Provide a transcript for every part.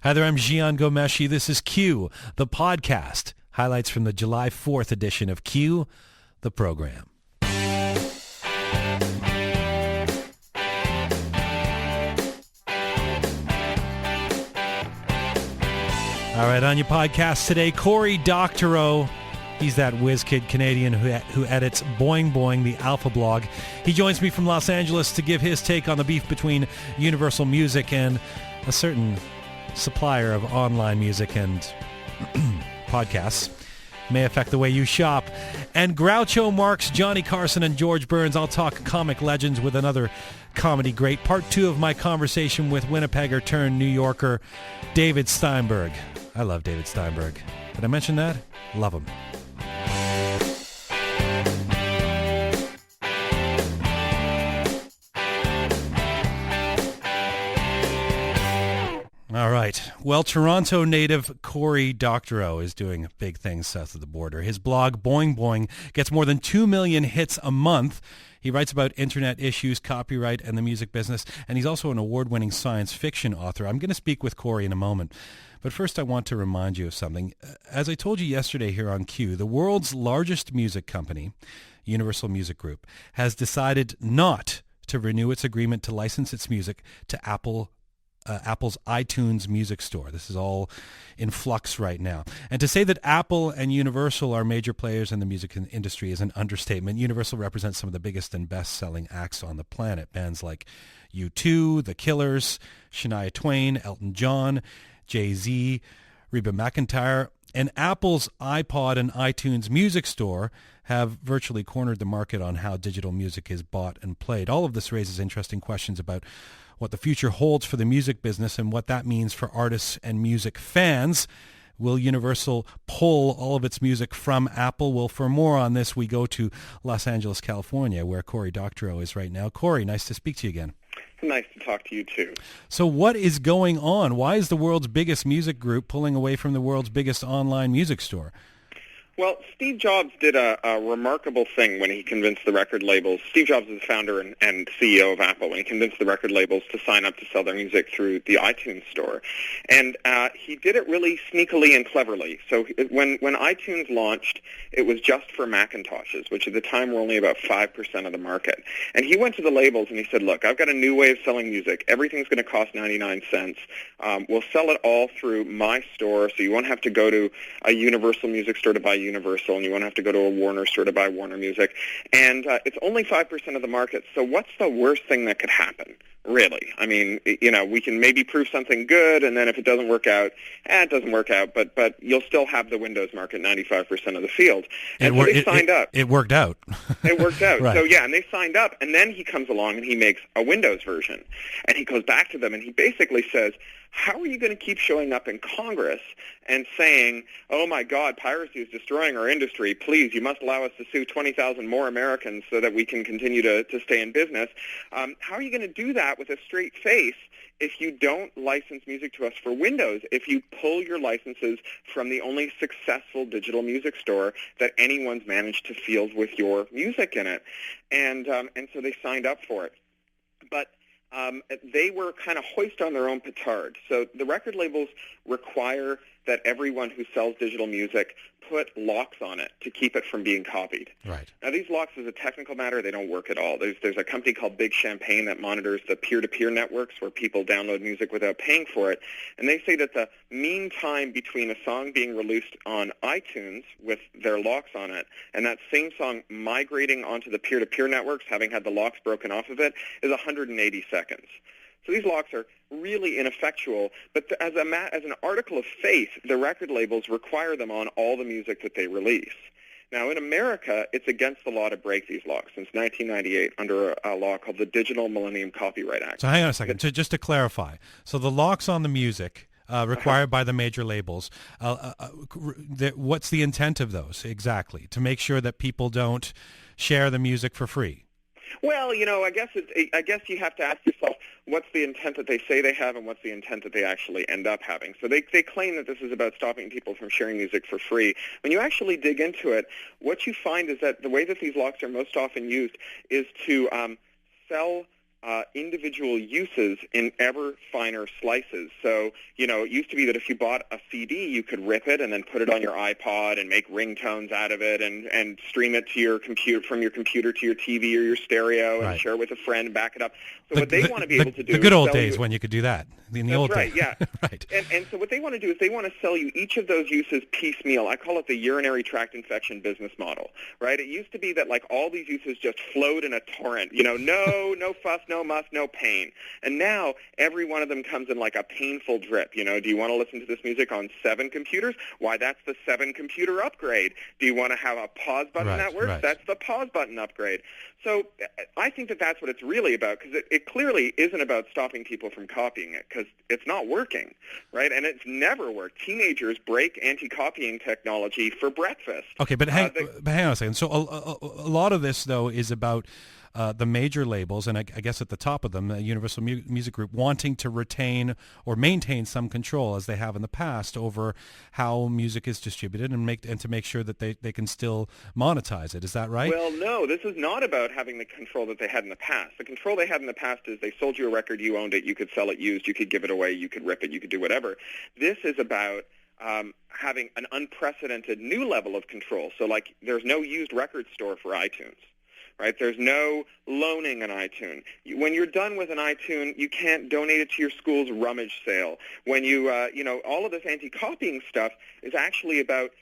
Hi there, I'm Gian Gomeshi. This is Q, the podcast. Highlights from the July 4th edition of Q, the program. All right, on your podcast today, Cory Doctorow. He's that whiz kid Canadian who edits Boing Boing, the Alpha blog. He joins me from Los Angeles to give his take on the beef between Universal Music and a certain supplier of online music and podcasts. May affect the way you shop. And Groucho Marx, Johnny Carson, and George Burns. I'll talk comic legends with another comedy great. Part 2 of my conversation with Winnipegger turned New Yorker David Steinberg. I love David Steinberg. Did I mention that? Love him. All right. Well, Toronto native Cory Doctorow is doing big things south of the border. His blog, Boing Boing, gets more than 2 million hits a month. He writes about internet issues, copyright, and the music business, and he's also an award-winning science fiction author. I'm going to speak with Cory in a moment. But first, I want to remind you of something. As I told you yesterday here on Q, the world's largest music company, Universal Music Group, has decided not to renew its agreement to license its music to Apple's iTunes music store. This is all in flux right now. And to say that Apple and Universal are major players in the music industry is an understatement. Universal represents some of the biggest and best-selling acts on the planet. Bands like U2, The Killers, Shania Twain, Elton John, Jay-Z, Reba McEntire, and Apple's iPod and iTunes music store have virtually cornered the market on how digital music is bought and played. All of this raises interesting questions about what the future holds for the music business and what that means for artists and music fans. Will Universal pull all of its music from Apple? Well, for more on this, we go to Los Angeles, California, where Cory Doctorow is right now. Cory, nice to speak to you again. Nice to talk to you, too. So what is going on? Why is the world's biggest music group pulling away from the world's biggest online music store? Well, Steve Jobs did a remarkable thing when he convinced the record labels. Steve Jobs is the founder and CEO of Apple. When he convinced the record labels to sign up to sell their music through the iTunes store. And he did it really sneakily and cleverly. So when iTunes launched, it was just for Macintoshes, which at the time were only about 5% of the market. And he went to the labels and he said, look, I've got a new way of selling music. Everything's going to cost 99 cents. We'll sell it all through my store, so you won't have to go to a Universal Music store to buy Universal, and you won't have to go to a Warner store to buy Warner Music. And it's only 5% of the market, so what's the worst thing that could happen, really? I mean, we can maybe prove something good, and then if it doesn't work out, it doesn't work out, but you'll still have the Windows market, 95% of the field. And so they signed up. It worked out. It worked out. Right. So, yeah, and they signed up, and then he comes along and he makes a Windows version. And he goes back to them, and he basically says, how are you going to keep showing up in Congress and saying, oh, my God, piracy is destroying our industry. Please, you must allow us to sue 20,000 more Americans so that we can continue to stay in business. How are you going to do that with a straight face if you don't license music to us for Windows, if you pull your licenses from the only successful digital music store that anyone's managed to field with your music in it? And so they signed up for it. But they were kind of hoist on their own petard. So the record labels require that everyone who sells digital music put locks on it to keep it from being copied. Right. Now, these locks, as a technical matter, they don't work at all. There's a company called Big Champagne that monitors the peer-to-peer networks where people download music without paying for it, and they say that the mean time between a song being released on iTunes with their locks on it and that same song migrating onto the peer-to-peer networks, having had the locks broken off of it, is 180 seconds. So these locks are really ineffectual, but as an article of faith, the record labels require them on all the music that they release. Now, in America, it's against the law to break these locks since 1998 under a law called the Digital Millennium Copyright Act. So hang on a second. Just to clarify, so the locks on the music required by the major labels, what's the intent of those exactly? To make sure that people don't share the music for free? Well, I guess you have to ask yourself, what's the intent that they say they have and what's the intent that they actually end up having? So they claim that this is about stopping people from sharing music for free. When you actually dig into it, what you find is that the way that these locks are most often used is to sell individual uses in ever finer slices. So, it used to be that if you bought a CD, you could rip it and then put it on your iPod and make ringtones out of it and stream it to your computer, from your computer to your TV or your stereo, and share it with a friend and back it up. So what they want to be able to do the good is old sell days you, when you could do that. In the that's old right, days. yeah. Right. And so what they want to do is they want to sell you each of those uses piecemeal. I call it the urinary tract infection business model, right? It used to be that all these uses just flowed in a torrent, no fuss, no muss, no pain. And now every one of them comes in like a painful drip. Do you want to listen to this music on 7 computers? Why, that's the 7-computer upgrade. Do you want to have a pause button that works? That's the pause button upgrade. So I think that that's what it's really about, because it clearly isn't about stopping people from copying it, because it's not working, right? And it's never worked. Teenagers break anti-copying technology for breakfast. Okay, but hang on a second. So a lot of this, though, is about the major labels, and I guess at the top of them, Universal Music Group, wanting to retain or maintain some control, as they have in the past, over how music is distributed and to make sure that they can still monetize it. Is that right? Well, no, this is not about having the control that they had in the past. The control they had in the past is they sold you a record, you owned it, you could sell it used, you could give it away, you could rip it, you could do whatever. This is about having an unprecedented new level of control. So, there's no used record store for iTunes. Right? There's no loaning an iTunes. When you're done with an iTunes, you can't donate it to your school's rummage sale. When you, all of this anti-copying stuff is actually about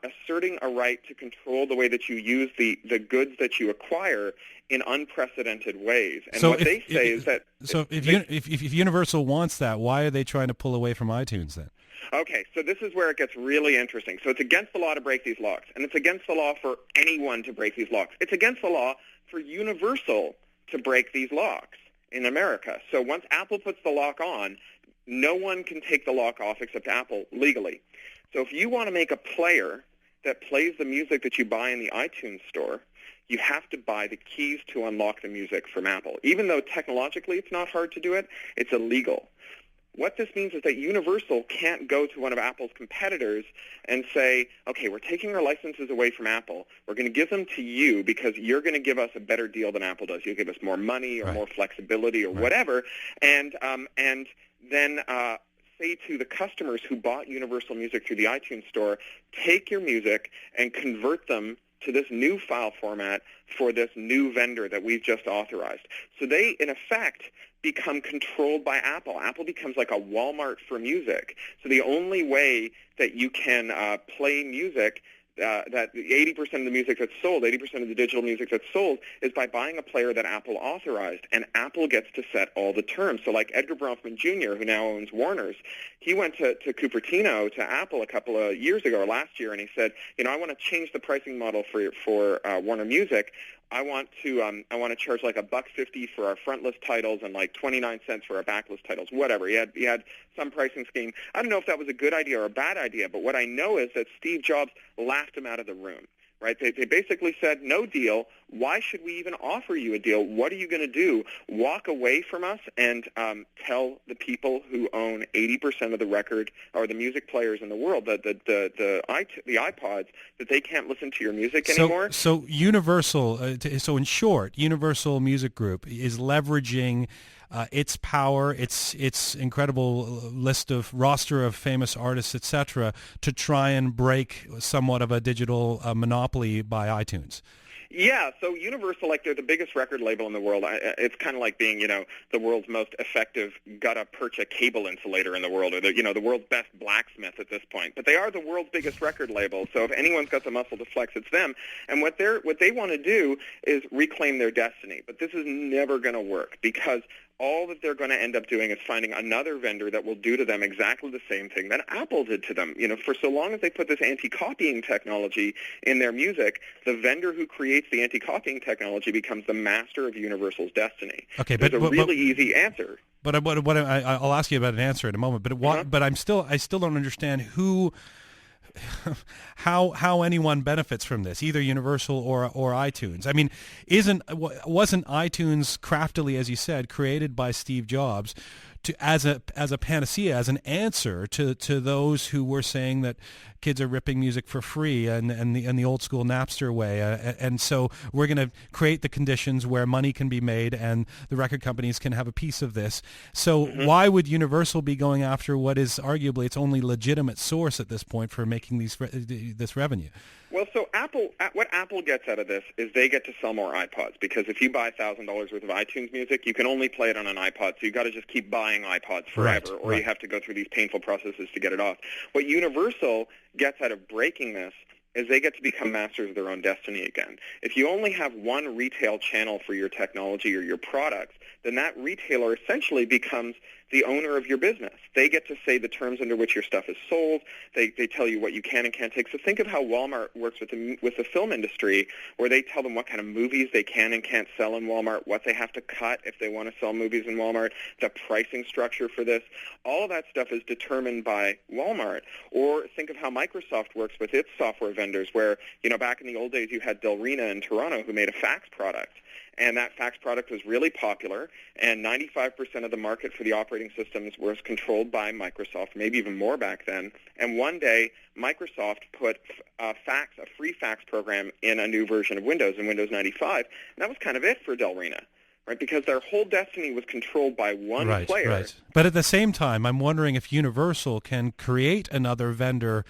asserting a right to control the way that you use the goods that you acquire in unprecedented ways. And so what they say is that... So if Universal wants that, why are they trying to pull away from iTunes then? Okay, so this is where it gets really interesting. So it's against the law to break these locks, and it's against the law for anyone to break these locks. It's against the law for Universal to break these locks in America. So once Apple puts the lock on, no one can take the lock off except Apple legally. So if you want to make a player that plays the music that you buy in the iTunes store, you have to buy the keys to unlock the music from Apple. Even though technologically it's not hard to do it, it's illegal. What this means is that Universal can't go to one of Apple's competitors and say, okay, we're taking our licenses away from Apple. We're going to give them to you because you're going to give us a better deal than Apple does. You'll give us more money or more flexibility or whatever. And then say to the customers who bought Universal Music through the iTunes Store, take your music and convert them to this new file format for this new vendor that we've just authorized. So they, in effect, become controlled by Apple. Apple becomes like a Walmart for music. So the only way that you can play music, that 80% of the music that's sold, 80% of the digital music that's sold, is by buying a player that Apple authorized, and Apple gets to set all the terms. So like Edgar Bronfman Jr., who now owns Warner's, he went to Cupertino, to Apple a couple of years ago, or last year, and he said, I want to change the pricing model for Warner Music. I want to charge like $1.50 for our front list titles and like 29 cents for our back list titles, whatever. He had some pricing scheme. I don't know if that was a good idea or a bad idea, but what I know is that Steve Jobs laughed him out of the room. Right? They basically said, no deal. Why should we even offer you a deal? What are you going to do? Walk away from us and tell the people who own 80% of the record or the music players in the world, the iPods, that they can't listen to your music anymore? So Universal, so in short, Universal Music Group is leveraging its power, its incredible roster of famous artists, etc., to try and break somewhat of a digital monopoly by iTunes. Yeah, so Universal, they're the biggest record label in the world. It's kind of like being, the world's most effective gutta-percha cable insulator in the world, or the world's best blacksmith at this point. But they are the world's biggest record label, so if anyone's got the muscle to flex, it's them. And what they want to do is reclaim their destiny. But this is never going to work, because all that they're going to end up doing is finding another vendor that will do to them exactly the same thing that Apple did to them. For so long as they put this anti-copying technology in their music, the vendor who creates the anti-copying technology becomes the master of Universal's destiny. Okay, There's a really easy answer. But I'll ask you about an answer in a moment. But I still don't understand how anyone benefits from this, either Universal or iTunes. I mean, wasn't iTunes craftily, as you said, created by Steve Jobs as a panacea, as an answer to those who were saying that kids are ripping music for free and the old school Napster way, and so we're going to create the conditions where money can be made and the record companies can have a piece of this. So why would Universal be going after what is arguably its only legitimate source at this point for making this revenue? Well, so what Apple gets out of this is they get to sell more iPods, because if you buy $1,000 worth of iTunes music, you can only play it on an iPod, so you've got to just keep buying iPods forever, or you have to go through these painful processes to get it off. What Universal gets out of breaking this is they get to become masters of their own destiny again. If you only have one retail channel for your technology or your products, then that retailer essentially becomes the owner of your business. They get to say the terms under which your stuff is sold. They tell you what you can and can't take. So think of how Walmart works with the film industry, where they tell them what kind of movies they can and can't sell in Walmart, what they have to cut if they want to sell movies in Walmart, the pricing structure for this. All of that stuff is determined by Walmart. Or think of how Microsoft works with its software vendors, where, back in the old days you had Delrina in Toronto who made a fax product. And that fax product was really popular, and 95% of the market for the operating systems was controlled by Microsoft, maybe even more back then. And one day, Microsoft put a free fax program in a new version of Windows, in Windows 95, and that was kind of it for Delrina, right? Because their whole destiny was controlled by one player. Right. But at the same time, I'm wondering if Universal can create another vendor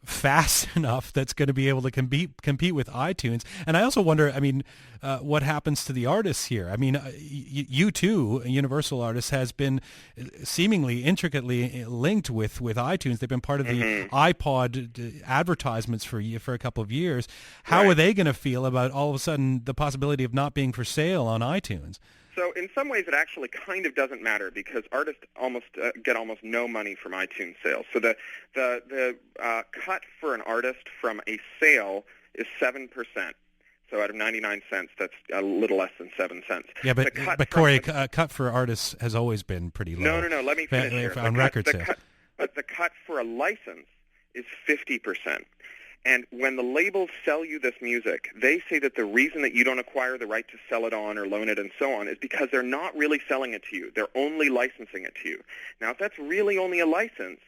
fast enough that's going to be able to compete with iTunes. And I also wonder, what happens to the artists here? U2, Universal Artists, has been seemingly intricately linked with iTunes. They've been part of the iPod advertisements for a couple of years. How are they going to feel about all of a sudden the possibility of not being for sale on iTunes? So in some ways, it actually kind of doesn't matter, because artists get almost no money from iTunes sales. So the cut for an artist from a sale is 7%. So out of 99 cents, that's a little less than 7 cents. Yeah, but Cory, cut for artists has always been pretty low. No. Let me finish here. On record sales. But the cut for a license is 50%. And when the labels sell you this music, they say that the reason that you don't acquire the right to sell it on or loan it and so on is because they're not really selling it to you. They're only licensing it to you. Now, if that's really only a license,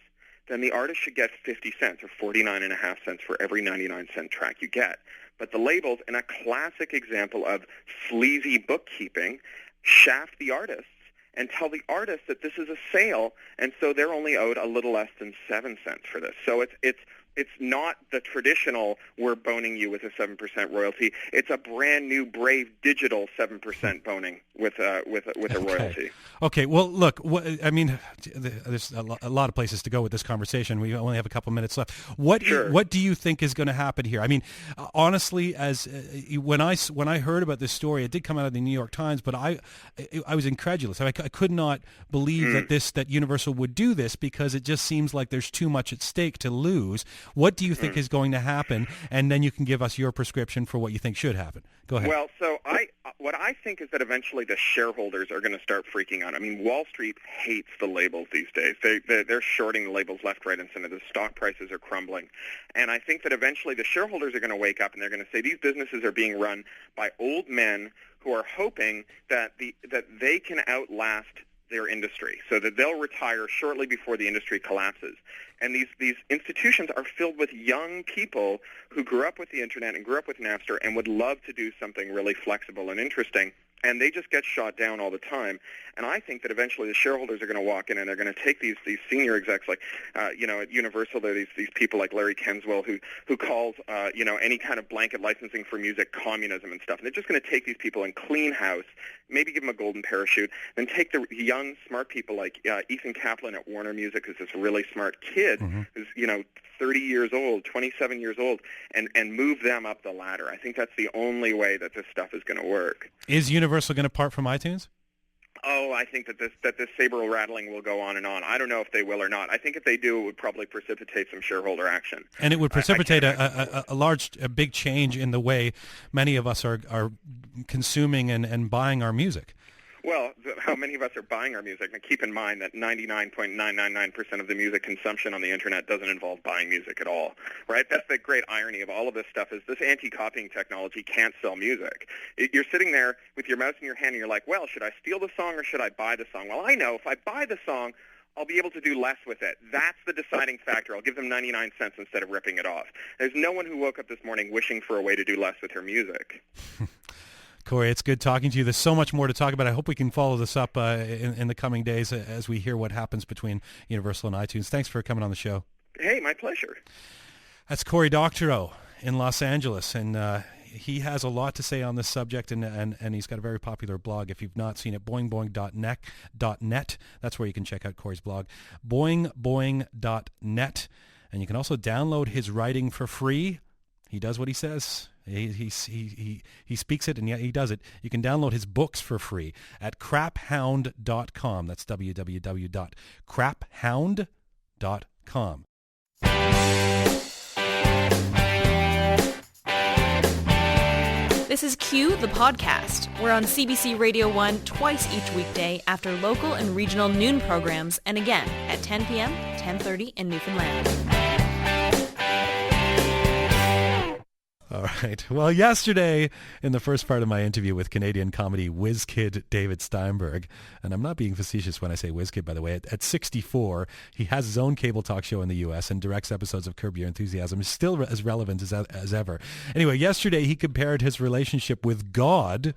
then the artist should get 50 cents or 49.5 cents for every 99-cent track you get. But the labels, in a classic example of sleazy bookkeeping, shaft the artists and tell the artists that this is a sale, and so they're only owed a little less than 7 cents for this. So it's not the traditional, we're boning you with a 7% royalty. It's a brand new, brave, digital 7% boning with a royalty. Okay. Well, look, there's a lot of places to go with this conversation. We only have a couple minutes left. What do you think is going to happen here? Honestly, when I heard about this story, it did come out of the New York Times, but I was incredulous. I could not believe that Universal would do this, because it just seems like there's too much at stake to lose. What do you think is going to happen? And then you can give us your prescription for what you think should happen. Go ahead. Well, so what I think is that eventually the shareholders are going to start freaking out. Wall Street hates the labels these days. They're shorting the labels left, right, and center. The stock prices are crumbling. And I think that eventually the shareholders are going to wake up and they're going to say these businesses are being run by old men who are hoping that they can outlast their industry, so that they'll retire shortly before the industry collapses. And these institutions are filled with young people who grew up with the Internet and grew up with Napster and would love to do something really flexible and interesting, and they just get shot down all the time. And I think that eventually the shareholders are going to walk in and they're going to take these senior execs, like at Universal, there are these people like Larry Kenswell who calls any kind of blanket licensing for music communism and stuff. And they're just going to take these people and clean house, maybe give them a golden parachute, then take the young, smart people like Ethan Kaplan at Warner Music, who's this really smart kid who's 30 years old, 27 years old, and move them up the ladder. I think that's the only way that this stuff is going to work. Is Universal going to part from iTunes? Oh, I think that this saber rattling will go on and on. I don't know if they will or not. I think if they do, it would probably precipitate some shareholder action. And it would precipitate a big change in the way many of us are consuming and buying our music. Well, how many of us are buying our music? And keep in mind that 99.999% of the music consumption on the Internet doesn't involve buying music at all, right? That's the great irony of all of this stuff is this anti-copying technology can't sell music. You're sitting there with your mouse in your hand and you're like, well, should I steal the song or should I buy the song? Well, I know if I buy the song, I'll be able to do less with it. That's the deciding factor. I'll give them 99 cents instead of ripping it off. There's no one who woke up this morning wishing for a way to do less with her music. Cory, it's good talking to you. There's so much more to talk about. I hope we can follow this up in the coming days as we hear what happens between Universal and iTunes. Thanks for coming on the show. Hey, my pleasure. That's Cory Doctorow in Los Angeles, and he has a lot to say on this subject, and he's got a very popular blog. If you've not seen it, boingboing.net. That's where you can check out Cory's blog, boingboing.net. And you can also download his writing for free. He does what he says. He speaks it, and yet he does it. You can download his books for free at craphound.com. That's www.craphound.com. This is Q, the podcast. We're on CBC Radio 1 twice each weekday after local and regional noon programs, and again at 10 p.m., 10:30 in Newfoundland. All right. Well, yesterday, in the first part of my interview with Canadian comedy whiz kid David Steinberg, and I'm not being facetious when I say whiz kid, by the way, at 64, he has his own cable talk show in the U.S. and directs episodes of Curb Your Enthusiasm. He's still as relevant as ever. Anyway, yesterday he compared his relationship with God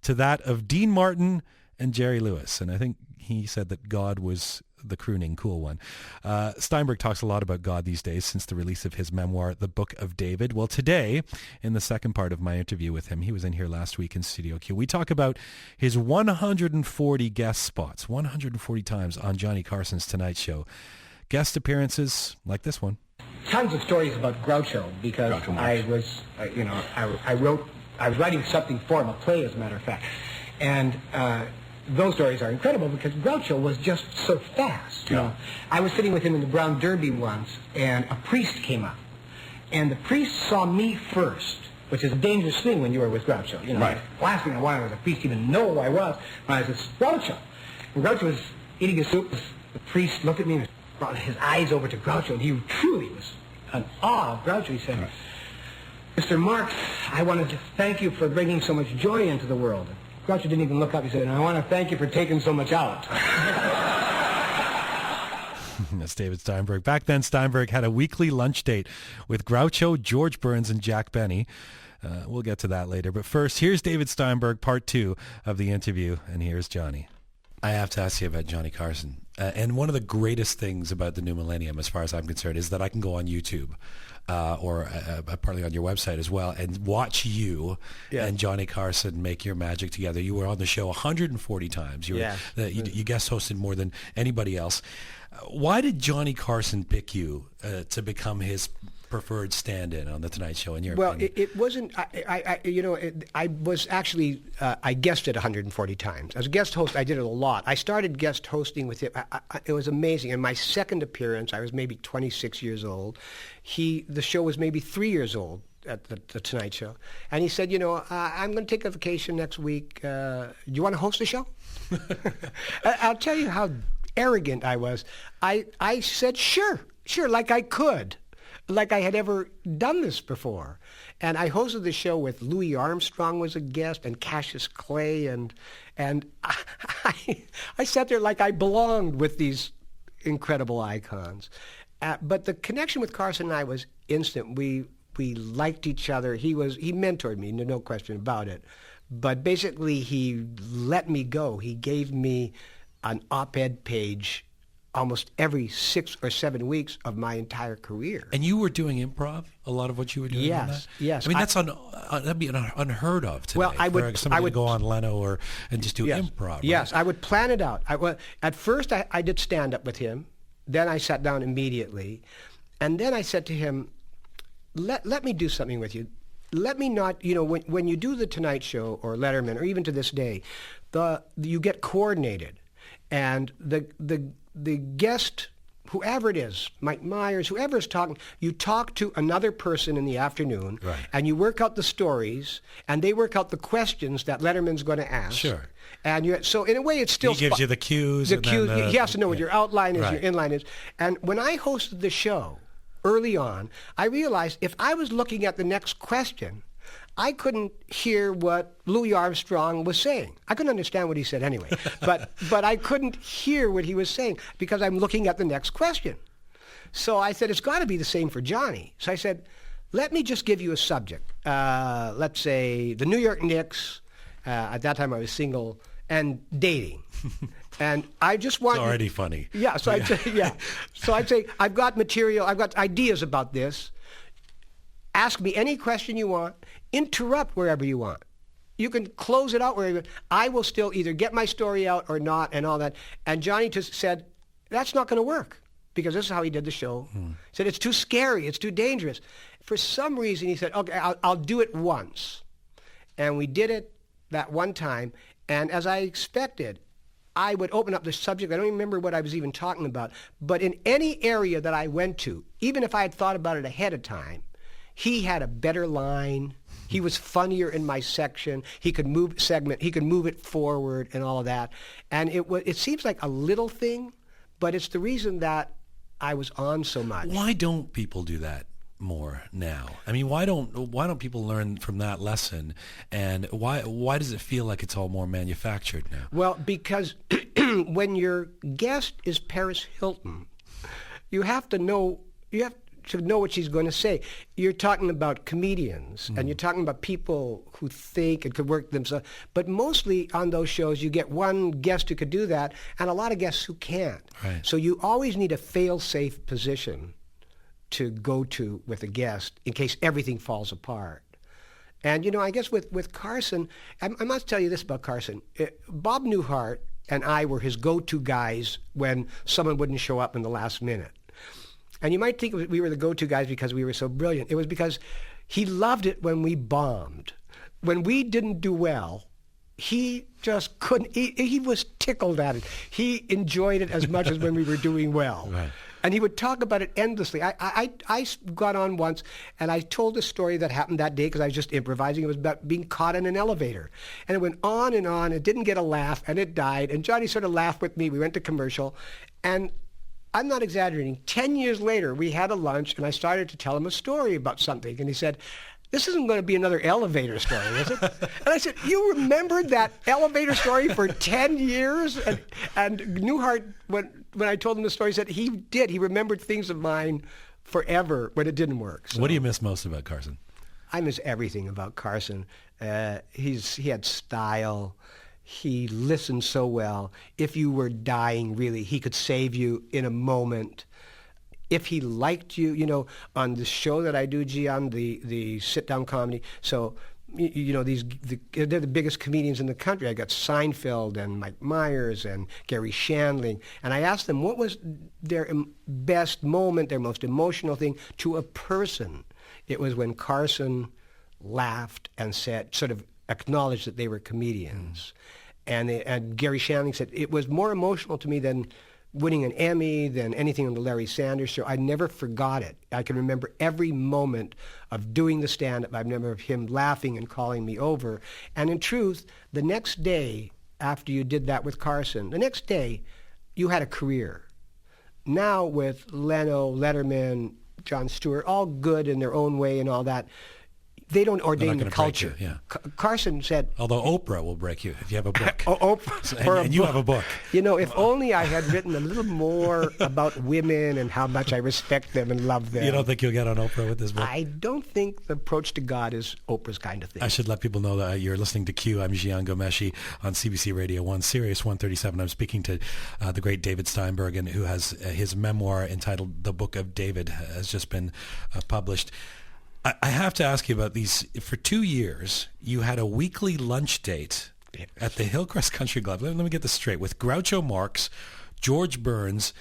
to that of Dean Martin and Jerry Lewis, and I think he said that God was the crooning cool one. Steinberg talks a lot about God these days since the release of his memoir, The Book of David. Well, today, in the second part of my interview with him, he was in here last week in Studio Q, we talk about his 140 guest spots, 140 times on Johnny Carson's Tonight Show. Guest appearances like this one. Tons of stories about Groucho because I was writing something for him, a play as a matter of fact. And those stories are incredible because Groucho was just so fast. You know? I was sitting with him in the Brown Derby once, and a priest came up. And the priest saw me first, which is a dangerous thing when you were with Groucho. You know, right. The last thing I wanted was a priest to even know who I was. When I was with Groucho. And Groucho was eating his soup. The priest looked at me and brought his eyes over to Groucho, and he truly was in awe of Groucho. He said, Mr. Marx, I wanted to thank you for bringing so much joy into the world. Groucho didn't even look up. He said, and I want to thank you for taking so much out. That's David Steinberg. Back then, Steinberg had a weekly lunch date with Groucho, George Burns, and Jack Benny. We'll get to that later. But first, here's David Steinberg, part 2 of the interview, and here's Johnny. I have to ask you about Johnny Carson. And one of the greatest things about the new millennium, as far as I'm concerned, is that I can go on YouTube or partly on your website as well and watch you and Johnny Carson make your magic together. You were on the show 140 times. You guest hosted more than anybody else. Why did Johnny Carson pick you to become his preferred stand-in on the Tonight Show in your opinion? It wasn't. I was actually I guested 140 times. As a guest host, I did it a lot. I started guest hosting with him. It was amazing. In my second appearance, I was maybe 26 years old. The show was maybe 3 years old at the Tonight Show, and he said, I'm going to take a vacation next week. Do you want to host the show? I'll tell you how arrogant I was. I said sure, like I could. Like I had ever done this before. And I hosted the show with Louis Armstrong was a guest and Cassius Clay, and I sat there like I belonged with these incredible icons. But the connection with Carson and I was instant. We liked each other. He mentored me, no question about it. But basically he let me go. He gave me an op-ed page almost every 6 or 7 weeks of my entire career. And you were doing improv, a lot of what you were doing? Yes. I mean, that'd be unheard of today. Well, I would go on Leno and just do improv. Right? Yes, I would plan it out. At first, I did stand-up with him. Then I sat down immediately. And then I said to him, let me do something with you. Let me not, when you do The Tonight Show or Letterman, or even to this day, you get coordinated. And the guest whoever it is, Mike Myers, whoever is talking, you talk to another person in the afternoon, and you work out the stories, and they work out the questions that Letterman's going to ask. Sure. And so in a way, it's still... He gives you the cues. The cues. He has to know what your outline is, your inline is. And when I hosted the show early on, I realized if I was looking at the next question, I couldn't hear what Louis Armstrong was saying. I couldn't understand what he said anyway, but I couldn't hear what he was saying because I'm looking at the next question. So I said, it's got to be the same for Johnny. So I said, let me just give you a subject. Let's say the New York Knicks, at that time I was single, and dating. And I just want... It's already funny. Yeah, so I'd say, So I'd say, I've got material, I've got ideas about this. Ask me any question you want. Interrupt wherever you want. You can close it out wherever you want. I will still either get my story out or not and all that. And Johnny just said, that's not going to work because this is how he did the show. He said, it's too scary. It's too dangerous. For some reason, he said, okay, I'll do it once. And we did it that one time. And as I expected, I would open up the subject. I don't even remember what I was even talking about. But in any area that I went to, even if I had thought about it ahead of time, he had a better line. He was funnier in my section. He could move it forward and all of that. And it seems like a little thing, but it's the reason that I was on so much. Why don't people do that more now? I mean, why don't people learn from that lesson? And why does it feel like it's all more manufactured now? Well, because when your guest is Paris Hilton, you have to know what she's going to say. You're talking about comedians, and you're talking about people who think and could work themselves. But mostly on those shows, you get one guest who could do that, and a lot of guests who can't. Right. So you always need a fail-safe position to go to with a guest in case everything falls apart. And, I guess with Carson, I must tell you this about Carson. Bob Newhart and I were his go-to guys when someone wouldn't show up in the last minute. And you might think we were the go-to guys because we were so brilliant. It was because he loved it when we bombed. When we didn't do well, he just couldn't. He was tickled at it. He enjoyed it as much as when we were doing well. Right. And he would talk about it endlessly. I got on once, and I told a story that happened that day because I was just improvising. It was about being caught in an elevator. And it went on and on. It didn't get a laugh, and it died. And Johnny sort of laughed with me. We went to commercial. And I'm not exaggerating. 10 years later, we had a lunch, and I started to tell him a story about something. And he said, this isn't going to be another elevator story, is it? And I said, you remembered that elevator story for 10 years? And Newhart, when I told him the story, said he did. He remembered things of mine forever when it didn't work. So, what do you miss most about Carson? I miss everything about Carson. He had style. He listened so well. If you were dying, really, he could save you in a moment. If he liked you, on the show that I do, Gian, the sit-down comedy, so, they're the biggest comedians in the country. I got Seinfeld and Mike Myers and Gary Shandling. And I asked them what was their best moment, their most emotional thing to a person. It was when Carson laughed and said, sort of acknowledged that they were comedians. And Gary Shandling said, it was more emotional to me than winning an Emmy, than anything on the Larry Sanders Show. I never forgot it. I can remember every moment of doing the stand-up. I remember him laughing and calling me over. And in truth, the next day after you did that with Carson, the next day you had a career. Now with Leno, Letterman, Jon Stewart, all good in their own way and all that, they don't ordain the culture. You, yeah. Carson said... Although Oprah will break you if you have a book. Oprah. And you have a book. If only I had written a little more about women and how much I respect them and love them. You don't think you'll get on Oprah with this book? I don't think the approach to God is Oprah's kind of thing. I should let people know that you're listening to Q. I'm Gian Gomeshi on CBC Radio 1, Sirius 137. I'm speaking to the great David Steinberg, who has his memoir entitled The Book of David has just been published. I have to ask you about these. For 2 years, you had a weekly lunch date at the Hillcrest Country Club. Let me get this straight. With Groucho Marx, George Burns,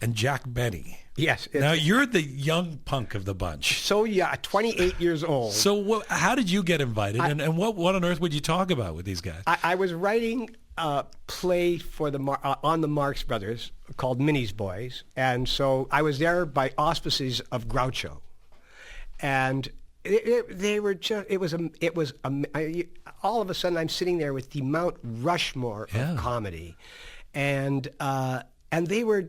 and Jack Benny. Yes. Now, you're the young punk of the bunch. So, yeah, 28 years old. So how did you get invited, and what on earth would you talk about with these guys? I was writing play for on the Marx Brothers called Minnie's Boys, and so I was there by auspices of Groucho, and all of a sudden I'm sitting there with the Mount Rushmore of comedy, and they were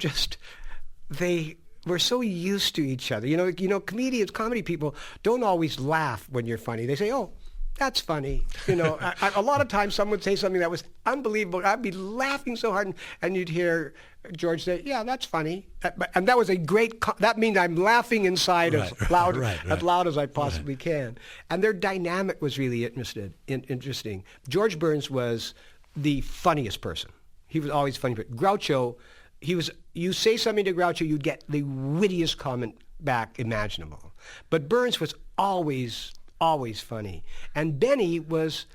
so used to each other. You know, comedy people don't always laugh when you're funny. They say, "Oh, that's funny." You know, a lot of times someone would say something that was unbelievable. I'd be laughing so hard, and you'd hear George say, "Yeah, that's funny." And that was a great, that means I'm laughing inside as loud as I possibly can. And their dynamic was really interesting. George Burns was the funniest person. He was always funny. But Groucho, you say something to Groucho, you'd get the wittiest comment back imaginable. But Burns was always funny. And Benny was,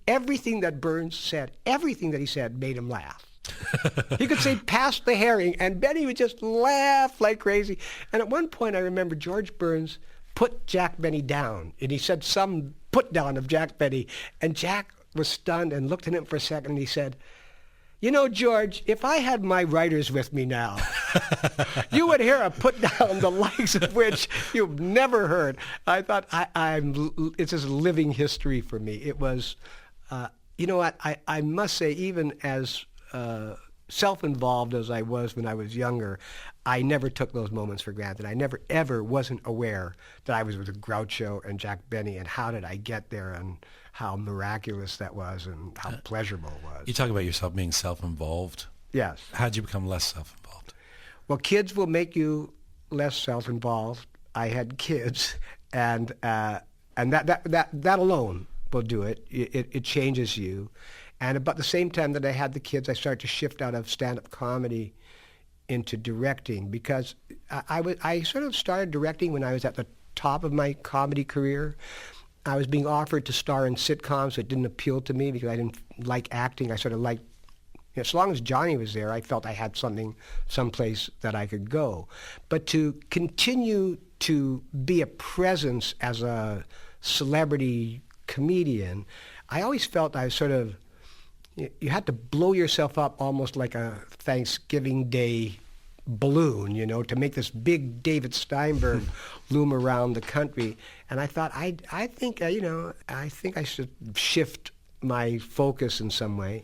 everything that Burns said, everything that he said made him laugh. He could say, "Pass the herring," and Benny would just laugh like crazy. And at one point, I remember George Burns put Jack Benny down, and he said some put down of Jack Benny, and Jack was stunned and looked at him for a second, and he said, "You know, George, if I had my writers with me now, you would hear a put down the likes of which you've never heard." I thought, it's just living history for me. It was, you know what, I must say, even as self-involved as I was when I was younger, I never took those moments for granted. I never, ever wasn't aware that I was with Groucho and Jack Benny, and how did I get there, and how miraculous that was, and how pleasurable it was. You talk about yourself being self-involved. Yes. How did you become less self-involved? Well, kids will make you less self-involved. I had kids, and that alone will do it. It changes you. And about the same time that I had the kids, I started to shift out of stand-up comedy into directing, because I sort of started directing when I was at the top of my comedy career. I was being offered to star in sitcoms. It didn't appeal to me because I didn't like acting. I sort of liked, as long as Johnny was there, I felt I had someplace that I could go. But to continue to be a presence as a celebrity comedian, I always felt I was sort of, you had to blow yourself up almost like a Thanksgiving Day balloon, you know, to make this big David Steinberg loom around the country. And I thought, I think I should shift my focus in some way.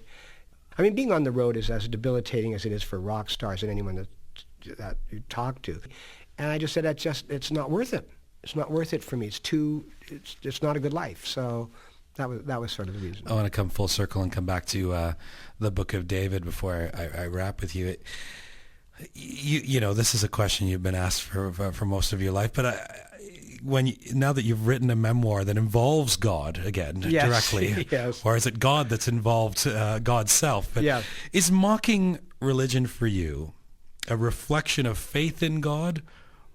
I mean, being on the road is as debilitating as it is for rock stars and anyone that you talk to. And I just said, it's not worth it. It's not worth it for me. It's not a good life. So that was sort of the reason. I want to come full circle and come back to the Book of David before I wrap with you. You know, this is a question you've been asked for most of your life, but now that you've written a memoir that involves God again directly, yes. Or is it God that's involved, God's self? But yeah. Is mocking religion for you a reflection of faith in God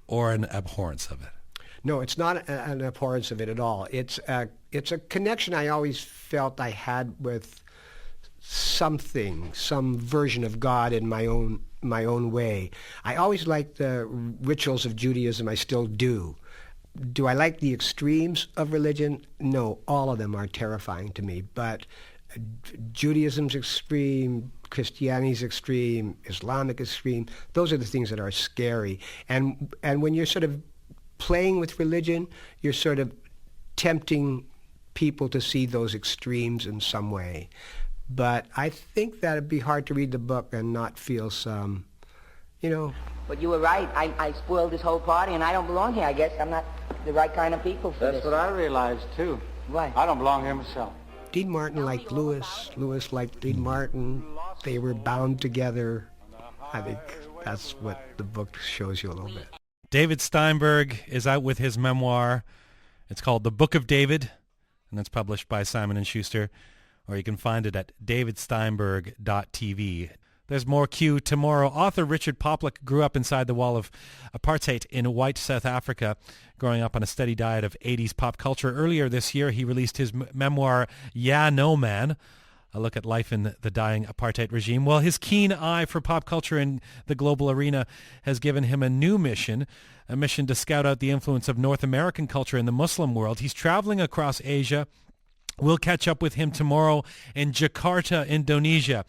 or an abhorrence of it? No, it's not an abhorrence of it at all. It's a connection I always felt I had with some version of God in my own way. I always liked the rituals of Judaism. I still do. Do I like the extremes of religion? No, all of them are terrifying to me. But Judaism's extreme, Christianity's extreme, Islamic extreme, those are the things that are scary. And when you're sort of playing with religion, you're sort of tempting people to see those extremes in some way. But I think that it'd be hard to read the book and not feel some, But you were right. I spoiled this whole party, and I don't belong here, I guess. I'm not the right kind of people for this. That's what I realized, too. Why? I don't belong here myself. Dean Martin liked Lewis. Lewis liked Dean Martin. They were bound together. I think that's what the book shows you a little bit. David Steinberg is out with his memoir. It's called The Book of David, and it's published by Simon & Schuster, or you can find it at davidsteinberg.tv. There's more Q tomorrow. Author Richard Poplik grew up inside the wall of apartheid in white South Africa, growing up on a steady diet of 80s pop culture. Earlier this year, he released his memoir, Yeah, No Man, a look at life in the dying apartheid regime. Well, his keen eye for pop culture in the global arena has given him a new mission, a mission to scout out the influence of North American culture in the Muslim world. He's traveling across Asia, We'll catch up with him tomorrow in Jakarta, Indonesia.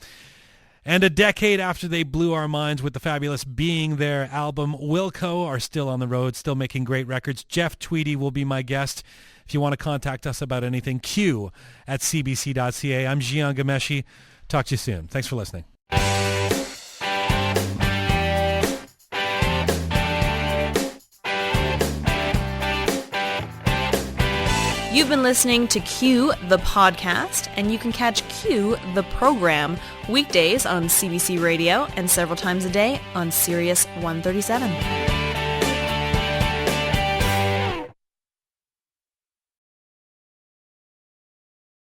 And a decade after they blew our minds with the fabulous Being There album, Wilco are still on the road, still making great records. Jeff Tweedy will be my guest. If you want to contact us about anything, q@cbc.ca. I'm Jian Ghomeshi. Talk to you soon. Thanks for listening. You've been listening to Q, the podcast, and you can catch Q, the program, weekdays on CBC Radio and several times a day on Sirius 137.